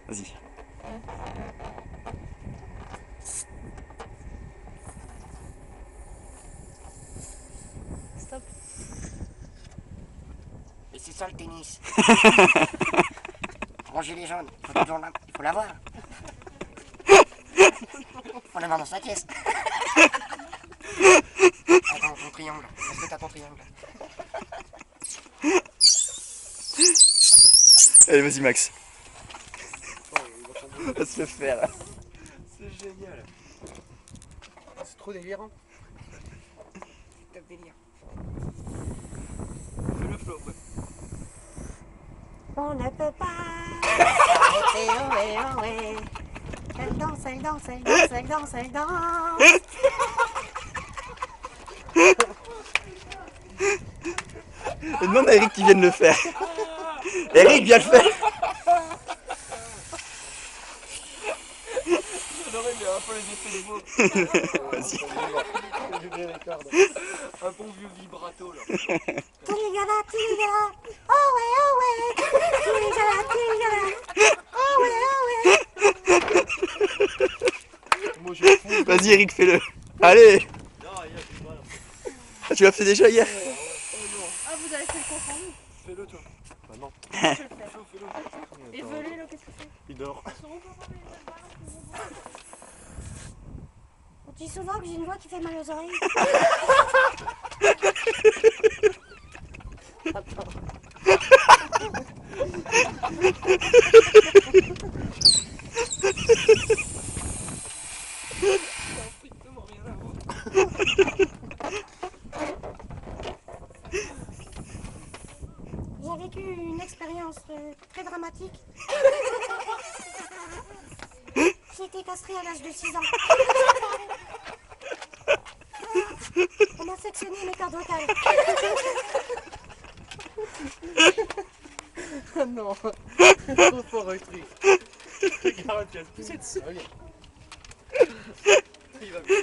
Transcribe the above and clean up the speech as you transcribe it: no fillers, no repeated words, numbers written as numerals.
Vas-y. Stop. Et c'est ça le tennis. Mon gilet jaune, il faut l'avoir. On l'avoir dans sa caisse. Attends, ton triangle. Est-ce que t'as ton triangle? Allez, vas-y, Max. On va se le faire. C'est génial. C'est trop délirant. Top délire. Fais le flow, ouais. On ne peut pas Arrêtez, ohé, ohé. Elle danse, elle danse, elle danse, elle danse, elle danse. Demande à Eric qui vienne le faire. Eric, viens le faire. J'adorais bien un peu les effets de mots. Vas-y. Un bon vieux vibrato là. Tiligala, tiligala. Oh ouais, oh ouais. Tiligala, tiligala. Oh ouais, oh ouais. Moi je fous. Vas-y, Eric, fais-le. Allez. Non, il y a du mal. Ah, tu l'as fait déjà hier. Ah, vous avez fait le confondu. Fais-le toi. Bah non. Je vais le faire. Fais-le. Et Velay, là, qu'est-ce que c'est? Il dort. On dit souvent que j'ai une voix qui fait mal aux oreilles. Strictement rien à voir. J'ai vécu une expérience très dramatique. J'ai été castrée à l'âge de 6 ans. On m'a sectionné mes cordes vocales. Ah non. Trop fort un truc. Regarde, tu vas te pousser dessus. Il va bien.